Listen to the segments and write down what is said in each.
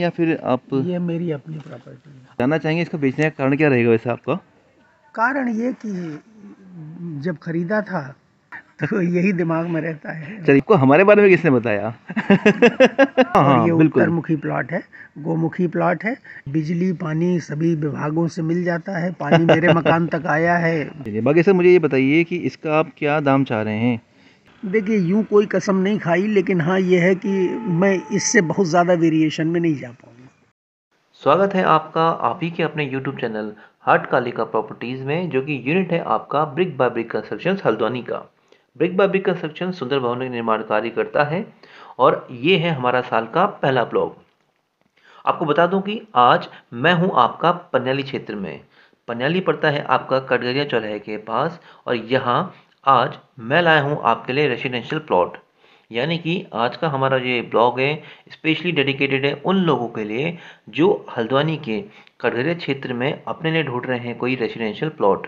या फिर आप ये मेरी अपनी प्रॉपर्टी है। जानना चाहेंगे इसको बेचने का कारण क्या रहेगा वैसे आपका? कारण ये कि जब खरीदा था तो यही दिमाग में रहता है। चलिए, आपको हमारे बारे में किसने बताया? हाँ और ये हाँ बिल्कुल। उत्तरमुखी प्लॉट है, गोमुखी प्लॉट है। बिजली पानी सभी विभागों से मिल जाता है, पानी मेरे मकान तक आया है। चलिए, बाकी सर मुझे ये बताइए कि इसका आप क्या दाम चाह रहे हैं? देखिए, यूं कोई कसम नहीं खाई, लेकिन हाँ ये है कि मैं इससे बहुत ज़्यादा वेरिएशन में नहीं जा पाऊंगा। स्वागत है आपका आप ही के अपने YouTube channel Haat Kalika properties में, जो कि यूनिट है आपका brick by brick construction Haldwani का। ब्रिक बाय ब्रिक कंस्ट्रक्शन सुंदर भवनों के निर्माण कार्य करता है और ये है हमारा साल का पहला ब्लॉग। आपको बता दूं कि आज मैं हूं आपका पन्याली क्षेत्र में। पन्याली पड़ता है आपका कटघरिया चौराहे के पास, और यहाँ आज मैं लाया हूं आपके लिए रेसिडेंशियल प्लॉट। यानी कि आज का हमारा ये ब्लॉग है स्पेशली डेडिकेटेड है उन लोगों के लिए जो हल्द्वानी के कटघरिया क्षेत्र में अपने लिए ढूंढ रहे हैं कोई रेसिडेंशियल प्लॉट।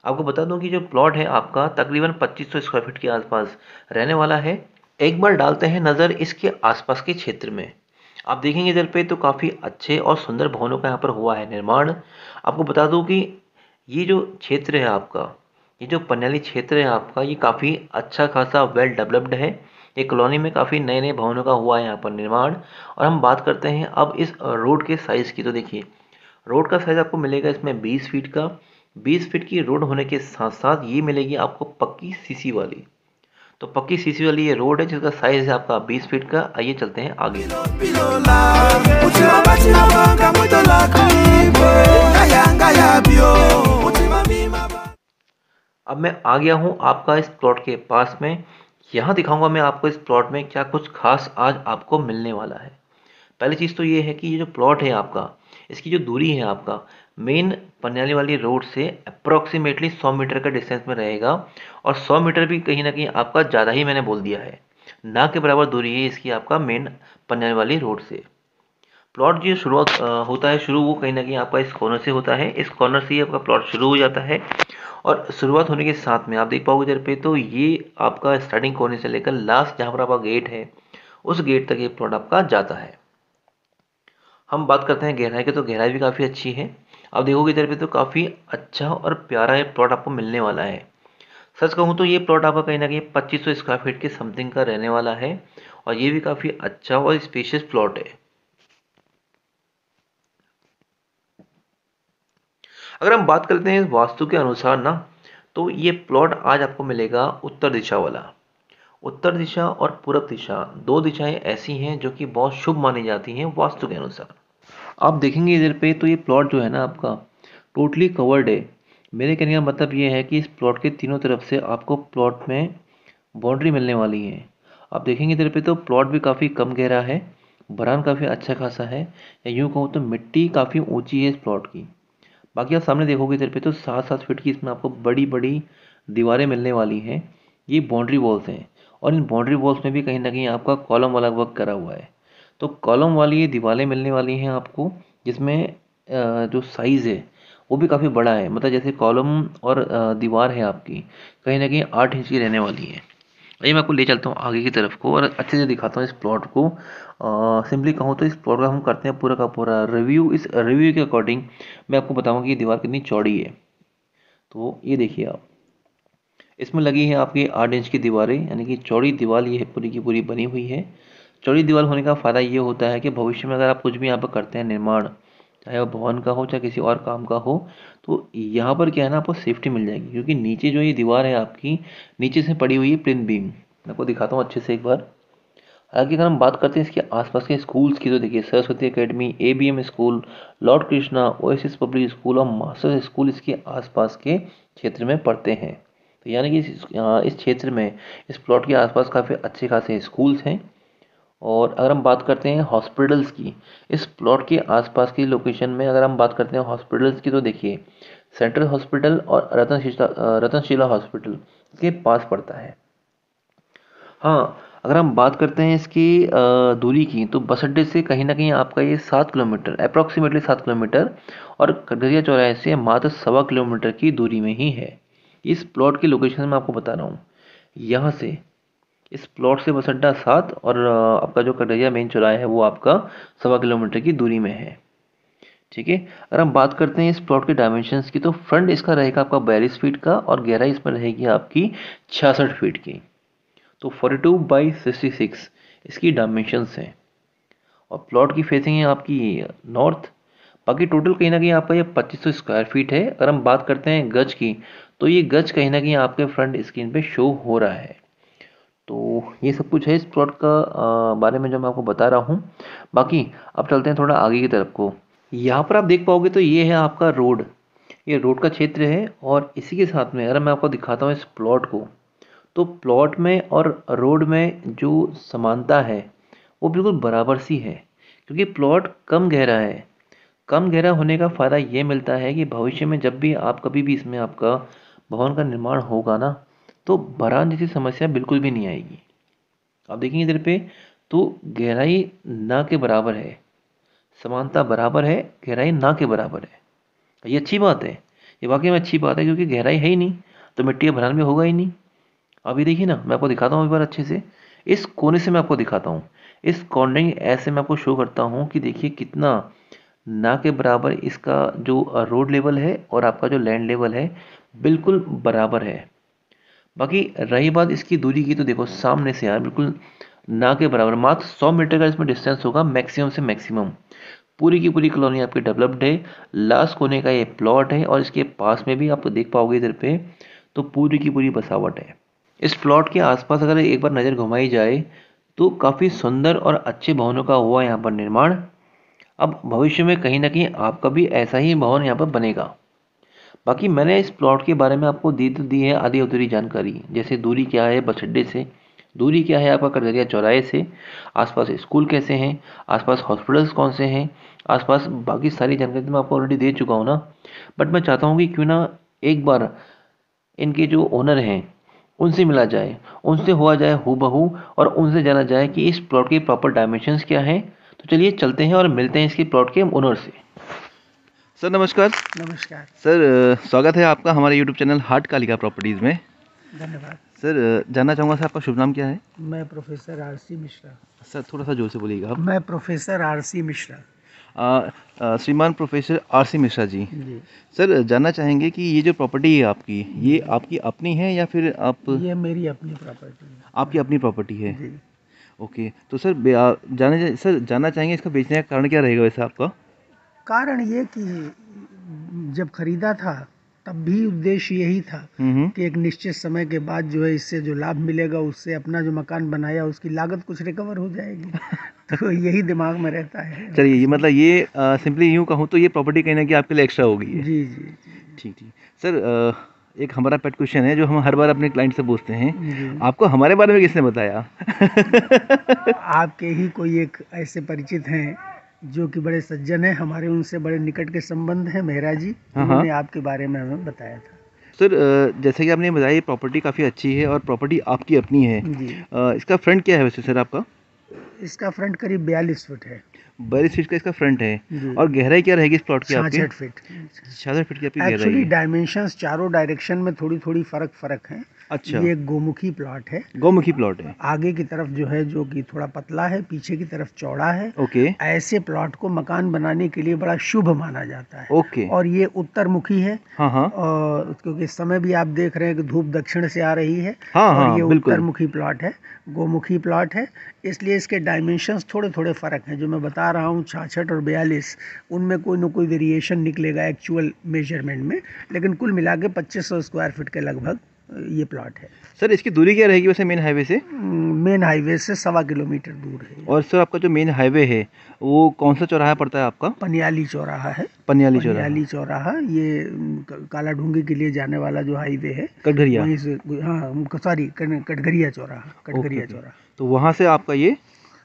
आपको बता दूं कि जो प्लॉट है आपका तकरीबन 2500 स्क्वायर फीट के आसपास रहने वाला है। एक बार डालते हैं नज़र इसके आसपास के क्षेत्र में। आप देखेंगे इधर पे तो काफ़ी अच्छे और सुंदर भवनों का यहाँ पर हुआ है निर्माण। आपको बता दूं कि ये जो क्षेत्र है आपका, ये जो पन्याली क्षेत्र है आपका, ये काफ़ी अच्छा खासा वेल डेवलप्ड है। ये कॉलोनी में काफ़ी नए नए भवनों का हुआ है यहाँ पर निर्माण। और हम बात करते हैं अब इस रोड के साइज़ की, तो देखिए रोड का साइज़ आपको मिलेगा इसमें 20 फीट का। 20 फीट की रोड होने के साथ साथ ये मिलेगी आपको पक्की सीसी वाली। तो पक्की सीसी वाली ये रोड है जिसका साइज़ है आपका 20 फीट का। आइए चलते हैं आगे। अब मैं आ गया हूँ आपका इस प्लॉट के पास में। यहाँ दिखाऊंगा मैं आपको इस प्लॉट में क्या कुछ खास आज आपको मिलने वाला है। पहली चीज़ तो ये है कि ये जो प्लॉट है आपका, इसकी जो दूरी है आपका मेन पन्याली वाली रोड से अप्रॉक्सीमेटली 100 मीटर का डिस्टेंस में रहेगा। और 100 मीटर भी कहीं ना कहीं आपका ज़्यादा ही मैंने बोल दिया है, ना के बराबर दूरी है इसकी आपका मेन पन्याली वाली रोड से। प्लॉट जो शुरुआत होता है शुरू, वो कहीं ना कहीं आपका इस कॉर्नर से होता है। इस कॉर्नर से ही आपका प्लॉट शुरू हो जाता है। और शुरुआत होने के साथ में आप देख पाओगे इधर पे, तो ये आपका स्टार्टिंग कॉर्नर से लेकर लास्ट जहाँ पर आपका गेट है, उस गेट तक ये प्लॉट आपका जाता है। हम बात करते हैं गहराई की, तो गहराई भी काफ़ी अच्छी है। आप देखोगे इधर पे तो काफ़ी अच्छा और प्यारा ये प्लॉट आपको मिलने वाला है। सच कहूँ तो ये प्लॉट आपका कहीं ना कहीं 2500 स्क्वायर फीट के समथिंग का रहने वाला है। और ये भी काफ़ी अच्छा और स्पेशियस प्लॉट है। अगर हम बात करते हैं वास्तु के अनुसार ना, तो ये प्लॉट आज आपको मिलेगा उत्तर दिशा वाला। उत्तर दिशा और पूरब दिशा, दो दिशाएं ऐसी हैं जो कि बहुत शुभ मानी जाती हैं वास्तु के अनुसार। आप देखेंगे इधर पे तो ये प्लॉट जो है ना आपका टोटली कवर्ड है। मेरे कहने का मतलब ये है कि इस प्लॉट के तीनों तरफ से आपको प्लॉट में बाउंड्री मिलने वाली है। आप देखेंगे इधर पे तो प्लॉट भी काफ़ी कम गहरा है, भरान काफ़ी अच्छा खासा है, या यूँ कहूँ तो मिट्टी काफ़ी ऊंची है इस प्लॉट की। बाकी आप सामने देखोगे इधर पे तो 7-7 फीट की इसमें आपको बड़ी बड़ी दीवारें मिलने वाली हैं। ये बाउंड्री वॉल्स हैं, और इन बाउंड्री वॉल्स में भी कहीं ना कहीं आपका कॉलम वाला वर्क करा हुआ है। तो कॉलम वाली ये दीवारें मिलने वाली हैं आपको, जिसमें जो साइज़ है वो भी काफ़ी बड़ा है। मतलब जैसे कॉलम और दीवार है आपकी कहीं ना कहीं 8 इंच की रहने वाली है। आइए मैं आपको ले चलता हूँ आगे की तरफ को और अच्छे से दिखाता हूँ इस प्लॉट को। सिंपली कहूँ तो इस प्लॉट का हम करते हैं पूरा का पूरा रिव्यू। इस रिव्यू के अकॉर्डिंग मैं आपको बताऊँगा कि ये दीवार कितनी चौड़ी है। तो ये देखिए आप, इसमें लगी है आपकी 8 इंच की दीवारें, यानी कि चौड़ी दीवार ये पूरी की पूरी बनी हुई है। चौड़ी दीवार होने का फ़ायदा ये होता है कि भविष्य में अगर आप कुछ भी यहाँ पर करते हैं निर्माण, चाहे वो भवन का हो चाहे किसी और काम का हो, तो यहाँ पर क्या है ना आपको सेफ्टी मिल जाएगी। क्योंकि नीचे जो ये दीवार है आपकी, नीचे से पड़ी हुई है प्लिंथ बीम। मैं आपको दिखाता हूँ अच्छे से एक बार। हालांकि अगर हम बात करते हैं इसके आसपास के स्कूल्स की, तो देखिए Saraswati academy, ABM school, Lord Krishna, oasis public school और मास्टर्स स्कूल इसके आसपास के क्षेत्र में पढ़ते हैं। तो यानी कि इस क्षेत्र में इस प्लॉट के आसपास काफ़ी अच्छे खासे स्कूल्स हैं। और अगर हम बात करते हैं हॉस्पिटल्स की, इस प्लॉट के आसपास की लोकेशन में अगर हम बात करते हैं हॉस्पिटल्स की, तो देखिए सेंट्रल हॉस्पिटल और रतनशिला हॉस्पिटल के पास पड़ता है। हाँ, अगर हम बात करते हैं इसकी दूरी की, तो बस अड्डे से कहीं ना कहीं आपका ये 7 किलोमीटर, अप्रॉक्सीमेटली 7 किलोमीटर, और कटघरिया चौराहे से मात्र 1.25 किलोमीटर की दूरी में ही है। इस प्लॉट की लोकेशन मैं आपको बता रहा हूँ। यहाँ से इस प्लॉट से बस अड्डा 7 और आपका जो कटघरिया मेन चौराहा है वो आपका 1.25 किलोमीटर की दूरी में है। ठीक है। अगर हम बात करते हैं इस प्लॉट के डायमेंशंस की, तो फ्रंट इसका रहेगा आपका 42 फीट का और गहराई इसमें रहेगी आपकी 66 फीट की। तो 42/66 इसकी डायमेंशंस हैं। और प्लॉट की फेसिंग है आपकी नॉर्थ। बाकी टोटल कहीं ना कहीं आपका ये 2500 स्क्वायर फीट है। अगर हम बात करते हैं गज की, तो ये गज कहीं ना कहीं आपके फ्रंट स्क्रीन पे शो हो रहा है। तो ये सब कुछ है इस प्लॉट का बारे में जो मैं आपको बता रहा हूँ। बाकी अब चलते हैं थोड़ा आगे की तरफ को। यहाँ पर आप देख पाओगे तो ये है आपका रोड, ये रोड का क्षेत्र है। और इसी के साथ में अगर मैं आपको दिखाता हूँ इस प्लॉट को, तो प्लॉट में और रोड में जो समानता है वो बिल्कुल बराबर सी है। क्योंकि प्लॉट कम गहरा है। कम गहरा होने का फ़ायदा ये मिलता है कि भविष्य में जब भी आप कभी भी इसमें आपका भवन का निर्माण होगा ना, तो भरान जैसी समस्या बिल्कुल भी नहीं आएगी। आप देखेंगे इधर पे तो गहराई ना के बराबर है, समानता बराबर है, गहराई ना के बराबर है। ये अच्छी बात है, ये वाकई में अच्छी बात है, क्योंकि गहराई है ही नहीं तो मिट्टी का भरान भी होगा ही नहीं। अभी देखिए ना, मैं आपको दिखाता हूँ एक बार अच्छे से। इस कोने से मैं आपको दिखाता हूँ, इस कॉर्नरिंग ऐसे मैं आपको शो करता हूँ कि देखिए कितना ना के बराबर इसका जो रोड लेवल है और आपका जो लैंड लेवल है बिल्कुल बराबर है। बाकी रही बात इसकी दूरी की, तो देखो सामने से यार बिल्कुल ना के बराबर, मात्र 100 मीटर का इसमें डिस्टेंस होगा मैक्सिमम से मैक्सिमम। पूरी की पूरी कॉलोनी आपकी डेवलप्ड है। लास्ट कोने का ये प्लॉट है और इसके पास में भी आप देख पाओगे इधर पे तो पूरी की पूरी बसावट है। इस प्लॉट के आसपास अगर एक बार नज़र घुमाई जाए तो काफ़ी सुंदर और अच्छे भवनों का हुआ यहाँ पर निर्माण। अब भविष्य में कहीं ना कहीं आपका भी ऐसा ही भवन यहाँ पर बनेगा। बाकी मैंने इस प्लॉट के बारे में आपको दी है आधी अधूरी जानकारी, जैसे दूरी क्या है बस अड्डे से, दूरी क्या है आपका कटघरिया चौराहे से, आसपास स्कूल कैसे हैं, आसपास हॉस्पिटल्स कौन से हैं, आसपास बाकी सारी जानकारी तो मैं आपको ऑलरेडी दे चुका हूँ ना। बट मैं चाहता हूँ कि क्यों ना एक बार इनके जो ओनर हैं उनसे मिला जाए, उनसे हुआ जाए हूबहू, और उनसे जाना जाए कि इस प्लॉट के प्रॉपर डायमेंशंस क्या हैं। तो चलिए चलते हैं और मिलते हैं इसके प्लॉट के ओनर से। सर नमस्कार। नमस्कार। सर स्वागत है आपका हमारे YouTube channel Haat Kalika properties में। धन्यवाद। सर जानना चाहूँगा सर आपका शुभ नाम क्या है? मैं प्रोफेसर आरसी मिश्रा। सर थोड़ा सा जोर से बोलिएगा आप। मैं प्रोफेसर आरसी मिश्रा। श्रीमान प्रोफेसर आरसी मिश्रा जी। जी। सर जानना चाहेंगे कि ये जो प्रॉपर्टी है आपकी, ये आपकी अपनी है या फिर आप? ये मेरी अपनी प्रॉपर्टी है। आपकी अपनी प्रॉपर्टी है। जी। ओके, तो सर जानना चाहेंगे इसका बेचने का कारण क्या रहेगा वैसे आपका? कारण ये कि जब खरीदा था तब भी उद्देश्य यही था कि एक निश्चित समय के बाद जो है इससे जो लाभ मिलेगा उससे अपना जो मकान बनाया उसकी लागत कुछ रिकवर हो जाएगी। तो यही दिमाग में रहता है। चलिए, ये मतलब ये सिंपली यूँ कहूँ तो ये प्रॉपर्टी कहीं ना कहीं आपके लिए एक्स्ट्रा हो गई है। जी जी। ठीक ठीक। सर एक हमारा पेट क्वेश्चन है जो हम हर बार अपने क्लाइंट से पूछते हैं, जी। आपको हमारे बारे में किसने बताया? आपके ही कोई एक ऐसे परिचित हैं जो कि बड़े सज्जन हैं, हमारे उनसे बड़े निकट के संबंध हैं, मेहरा जी, उन्होंने आपके बारे में हमें बताया था। सर जैसे कि आपने बताया ये प्रॉपर्टी काफ़ी अच्छी है और प्रॉपर्टी आपकी अपनी है। जी। इसका फ्रंट क्या है वैसे सर आपका? इसका फ्रंट करीब 42 फुट है। 42 फीट का इसका फ्रंट है। जी। और गहराई क्या रहेगी इस प्लॉट की आपकी? 66 फीट। 66 फीट की आपकी गहराई एक्चुअली है। डायमेंशंस चारों डायरेक्शन में थोड़ी थोड़ी फर्क है। अच्छा। ये एक गोमुखी प्लॉट है। गौमुखी प्लॉट है। आगे की तरफ जो है जो कि थोड़ा पतला है, पीछे की तरफ चौड़ा है। ओके। ऐसे प्लॉट को मकान बनाने के लिए बड़ा शुभ माना जाता है। ओके। और ये उत्तरमुखी है। हाँ हाँ। और क्योंकि इस समय भी आप देख रहे हैं कि धूप दक्षिण से आ रही है। हाँ और हाँ ये बिल्कुल। उत्तरमुखी प्लॉट है, गोमुखी प्लॉट है, इसलिए इसके डायमेंशंस थोड़े थोड़े फर्क हैं। जो मैं बता रहा हूँ 66 और 42, उनमें कोई ना कोई वेरिएशन निकलेगा एक्चुअल मेजरमेंट में, लेकिन कुल मिला के 2500 स्क्वायर फीट के लगभग ये प्लॉट है। सर इसकी दूरी क्या रहेगी वैसे मेन हाईवे से? मेन हाईवे से 1.25 किलोमीटर दूर है। और सर आपका जो मेन हाईवे है वो कौन सा चौराहा पड़ता है आपका? पनियाली चौराहा है। पनियाली चौराहा ये काला ढूंगी के लिए जाने वाला जो हाईवे है, कटघरिया। वहीं से, हाँ सॉरी, कटघरिया चौराहा। तो वहाँ से आपका ये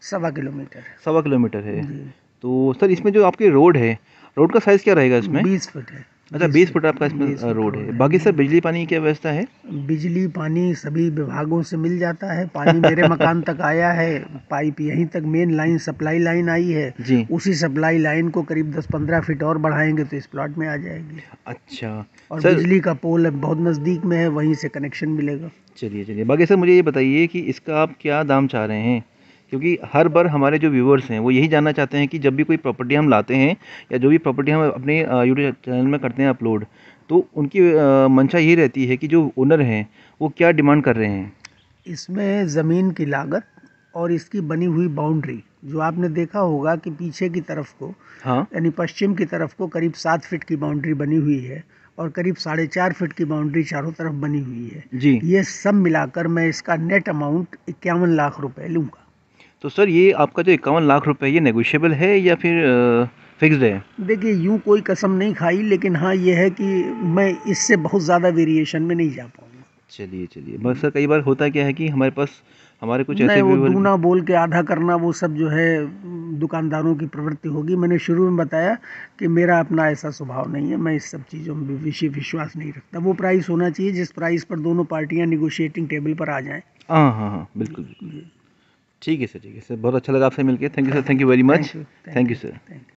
1.25 किलोमीटर। 1.25 किलोमीटर है। जी। तो सर इसमें जो आपकी रोड है, रोड का साइज़ क्या रहेगा इसमें? 20 फुट है। अच्छा 20 फुट आपका इसमें रोड है। बाकी सर बिजली पानी की क्या व्यवस्था है? बिजली पानी सभी विभागों से मिल जाता है। पानी मेरे मकान तक आया है, पाइप यहीं तक मेन लाइन सप्लाई लाइन आई है जी। उसी सप्लाई लाइन को करीब 10-15 फीट और बढ़ाएंगे तो इस प्लॉट में आ जाएगी। अच्छा और सर, बिजली का पोल बहुत नज़दीक में है, वहीं से कनेक्शन मिलेगा। चलिए बाकी सर मुझे ये बताइए कि इसका आप क्या दाम चाह रहे हैं? क्योंकि हर बार हमारे जो व्यूवर्स हैं वो यही जानना चाहते हैं कि जब भी कोई प्रॉपर्टी हम लाते हैं या जो भी प्रॉपर्टी हम अपने यूट्यूब चैनल में करते हैं अपलोड, तो उनकी मंशा ये रहती है कि जो ओनर हैं वो क्या डिमांड कर रहे हैं। इसमें ज़मीन की लागत और इसकी बनी हुई बाउंड्री, जो आपने देखा होगा कि पीछे की तरफ को हाँ यानी पश्चिम की तरफ को करीब 7 फीट की बाउंड्री बनी हुई है और करीब 4.5 फीट की बाउंड्री चारों तरफ बनी हुई है। जी। ये सब मिलाकर मैं इसका नेट अमाउंट 51 लाख रुपए लूँगा। तो सर ये आपका जो 51 लाख रुपए ये नेगोशिएबल है या फिर फिक्स्ड है? देखिए यूँ कोई कसम नहीं खाई, लेकिन हाँ ये है कि मैं इससे बहुत ज़्यादा वेरिएशन में नहीं जा पाऊँगा। चलिए बस सर कई बार होता क्या है कि हमारे पास हमारे कुछ नहीं, ऐसे वो व्यूवर। दूना बोल के आधा करना वो सब जो है दुकानदारों की प्रवृत्ति होगी। मैंने शुरू में बताया कि मेरा अपना ऐसा स्वभाव नहीं है, मैं इस सब चीज़ों में विश्वास नहीं रखता। वो प्राइस होना चाहिए जिस प्राइस पर दोनों पार्टियां निगोशिएटिंग टेबल पर आ जाएं। हाँ बिल्कुल। ठीक है सर, बहुत अच्छा लगा आपसे मिलके। Thank you sir, thank you very much. Thank you, thank you sir. Thank you.